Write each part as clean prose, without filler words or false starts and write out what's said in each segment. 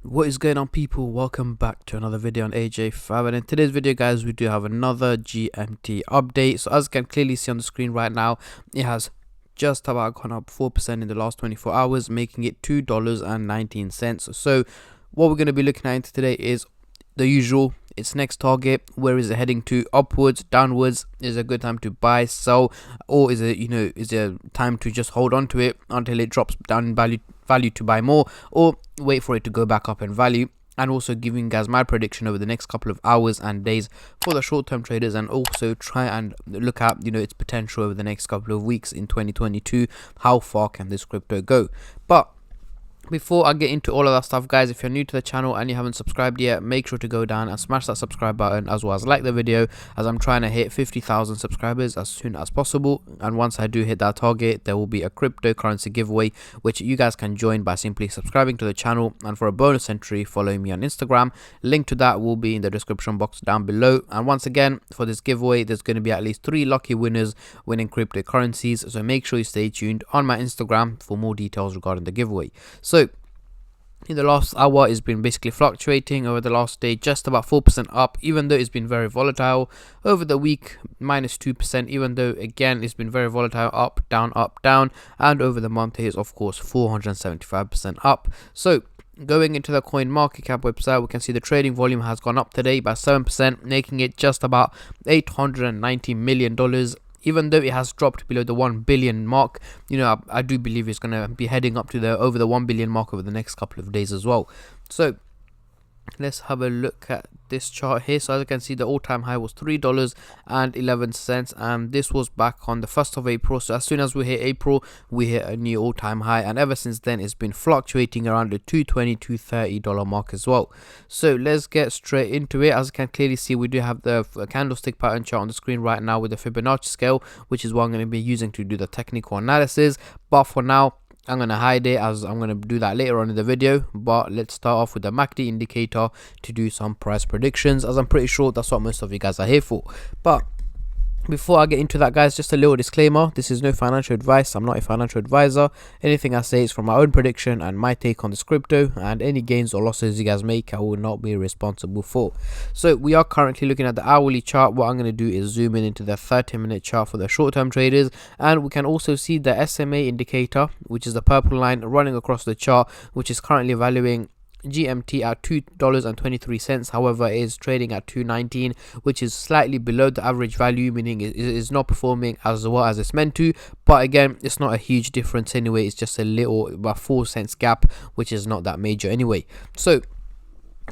What is going on, people? Welcome back to another video on AJ5, and in today's video, guys, we do have another GMT update. So as you can clearly see on the screen right now, it has just about gone up 4% in the last 24 hours, making it $2.19. So what we're going to be looking at today is the usual. Its next target, where is it heading to? Upwards, downwards? Is a good time to buy, sell, or is it is it a time to just hold on to it until it drops down in value to buy more, or wait for it to go back up in value? And also giving you guys my prediction over the next couple of hours and days for the short-term traders, and also try and look at its potential over the next couple of weeks in 2022. How far can this crypto go? But before I get into all of that stuff, guys, if you're new to the channel and you haven't subscribed yet, make sure to go down and smash that subscribe button, as well as like the video, as I'm trying to hit 50,000 subscribers as soon as possible. And once I do hit that target, there will be a cryptocurrency giveaway, which you guys can join by simply subscribing to the channel, and for a bonus entry, following me on Instagram. Link to that will be in the description box down below. And once again, for this giveaway, there's going to be at least 3 lucky winners winning cryptocurrencies, so make sure you stay tuned on my Instagram for more details regarding the giveaway. So in the last hour, it's been basically fluctuating. Over the last day, just about 4% up, even though it's been very volatile. Over the week, minus 2%, even though again it's been very volatile, up, down. And over the month, it is of course 475% up. So going into the CoinMarketCap website, we can see the trading volume has gone up today by 7%, making it just about $890 million. Even though it has dropped below the 1 billion mark, I do believe it's going to be heading up to over the 1 billion mark over the next couple of days as well. So let's have a look at this chart here. So as you can see, the all-time high was $3.11, and this was back on the 1st of April. So as soon as we hit April, we hit a new all-time high, and ever since then it's been fluctuating around the $220 to $230 mark as well. So let's get straight into it. As you can clearly see, we do have the candlestick pattern chart on the screen right now with the Fibonacci scale, which is what I'm going to be using to do the technical analysis. But for now, I'm going to hide it, as I'm going to do that later on in the video. But let's start off with the MACD indicator to do some price predictions, as I'm pretty sure that's what most of you guys are here for. But before I get into that, guys, just a little disclaimer: this is no financial advice. I'm not a financial advisor. Anything I say is from my own prediction and my take on this crypto, and any gains or losses you guys make, I will not be responsible for. So we are currently looking at the hourly chart. What I'm going to do is zoom in into the 30-minute chart for the short-term traders, and we can also see the SMA indicator, which is the purple line running across the chart, which is currently valuing GMT at $2.23. However, it is trading at $2.19, which is slightly below the average value, meaning it is not performing as well as it's meant to. But again, it's not a huge difference anyway. It's just a little, about 4 cents gap, which is not that major anyway. So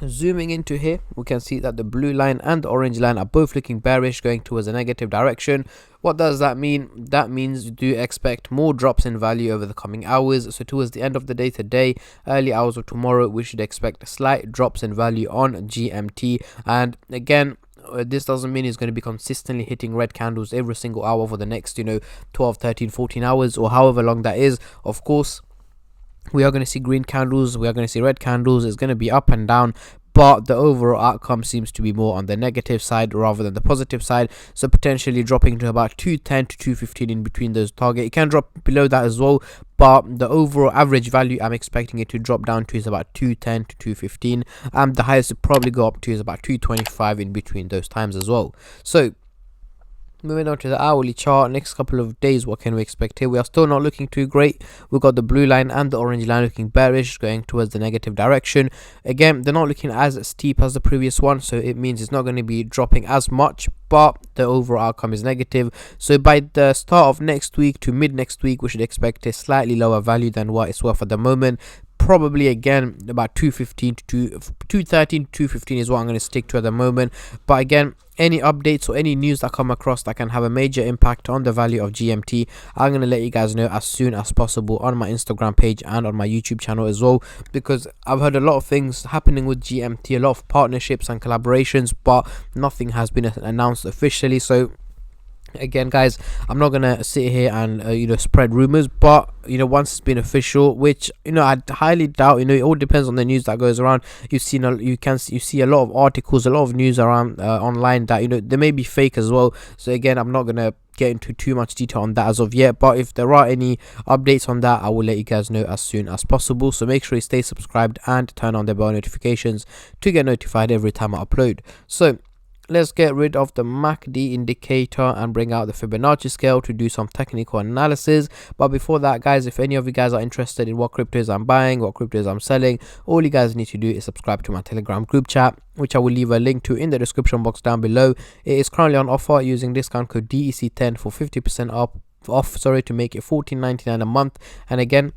zooming into here, we can see that the blue line and the orange line are both looking bearish, going towards a negative direction. What does that mean? That means you do expect more drops in value over the coming hours. So towards the end of the day today, early hours of tomorrow, we should expect slight drops in value on GMT. And again, this doesn't mean it's going to be consistently hitting red candles every single hour for the next 12, 13, 14 hours, or however long that is. Of course, we are going to see green candles, we are going to see red candles. It's going to be up and down, but the overall outcome seems to be more on the negative side rather than the positive side. So potentially dropping to about 210 to 215 in between those targets. It can drop below that as well, but the overall average value I'm expecting it to drop down to is about 210 to 215, and the highest it probably go up to is about 225 in between those times as well. So moving on to the hourly chart, next couple of days, what can we expect here? We are still not looking too great. We've got the blue line and the orange line looking bearish, going towards the negative direction. Again, they're not looking as steep as the previous one, so it means it's not going to be dropping as much, but the overall outcome is negative. So by the start of next week to mid next week, we should expect a slightly lower value than what it's worth at the moment. Probably again about 215 to 213 to 215 is what I'm going to stick to at the moment. But again, any updates or any news that come across that can have a major impact on the value of GMT, I'm going to let you guys know as soon as possible on my Instagram page and on my YouTube channel as well, because I've heard a lot of things happening with GMT, a lot of partnerships and collaborations, but nothing has been announced officially. So again, guys, I'm not gonna sit here and spread rumors, but once it's been official, which I highly doubt, it all depends on the news that goes around. You see a lot of articles, a lot of news around online that they may be fake as well. So again, I'm not gonna get into too much detail on that as of yet, but if there are any updates on that, I will let you guys know as soon as possible. So make sure you stay subscribed and turn on the bell notifications to get notified every time I upload. So let's get rid of the MACD indicator and bring out the Fibonacci scale to do some technical analysis. But before that, guys, if any of you guys are interested in what cryptos I'm buying, what cryptos I'm selling, all you guys need to do is subscribe to my Telegram group chat, which I will leave a link to in the description box down below. It is currently on offer using discount code DEC10 for 50% off, to make it $14.99 a month. And again,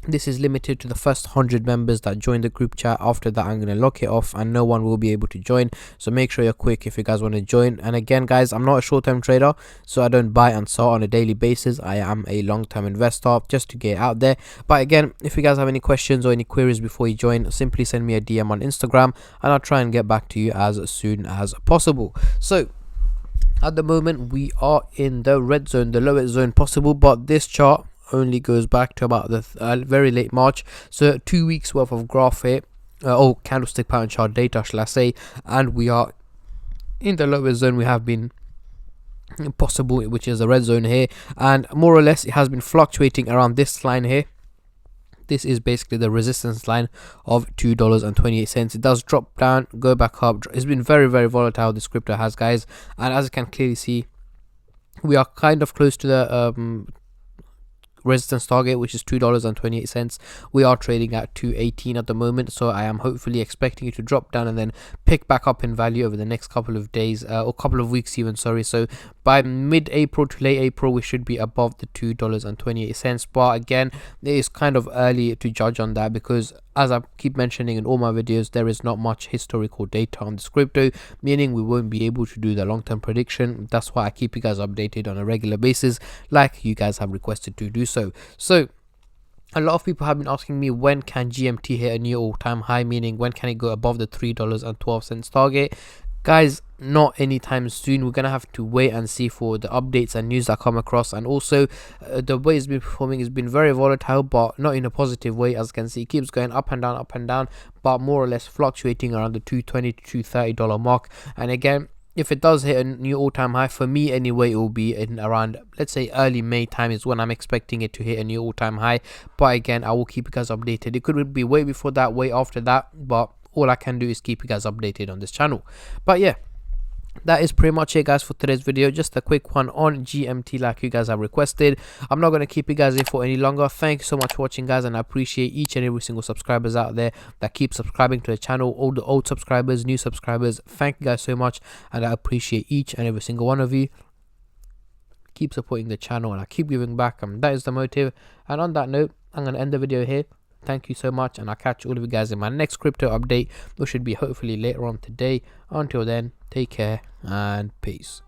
this is limited to the first 100 members that join the group chat. After that, I'm going to lock it off and no one will be able to join. So make sure you're quick if you guys want to join. And again, guys, I'm not a short-term trader, so I don't buy and sell on a daily basis. I am a long-term investor, just to get out there. But again, if you guys have any questions or any queries before you join, simply send me a DM on Instagram and I'll try and get back to you as soon as possible. So at the moment, we are in the red zone, the lowest zone possible, but this chart only goes back to about the very late March, so 2 weeks worth of graph here, candlestick pattern chart data, shall I say, and we are in the lowest zone we have been possible, which is the red zone here, and more or less it has been fluctuating around this line here. This is basically the resistance line of $2.28. It does drop down, go back up. It's been very, very volatile, this crypto has, guys, and as you can clearly see, we are kind of close to the resistance target, which is $2.28. We are trading at 2.18 at the moment, so I am hopefully expecting it to drop down and then pick back up in value over the next couple of days, or couple of weeks even, so by mid-April to late April we should be above the $2.28. But again, it is kind of early to judge on that because, as I keep mentioning in all my videos, there is not much historical data on this crypto, meaning we won't be able to do the long-term prediction. That's why I keep you guys updated on a regular basis, like you guys have requested to do so. So a lot of people have been asking me, when can GMT hit a new all-time high, meaning when can it go above the $3.12 target? Guys, not anytime soon. We're gonna have to wait and see for the updates and news that come across, and also the way it's been performing has been very volatile, but not in a positive way. As you can see, it keeps going up and down, but more or less fluctuating around the $220 to $230 mark. And again, if it does hit a new all-time high, for me anyway, it will be in around, let's say, early May time is when I'm expecting it to hit a new all-time high. But again, I will keep you guys updated. It could be way before that, way after that, but all I can do is keep you guys updated on this channel. But yeah, that is pretty much it, guys, for today's video. Just a quick one on GMT like you guys have requested. I'm not going to keep you guys in for any longer. Thank you so much for watching, guys, and I appreciate each and every single subscribers out there that keep subscribing to the channel. All the old subscribers, new subscribers, thank you guys so much, and I appreciate each and every single one of you. Keep supporting the channel and I keep giving back, and that is the motive. And on that note, I'm going to end the video here. Thank you so much, and I'll catch all of you guys in my next crypto update, which should be hopefully later on today. Until then, take care and peace.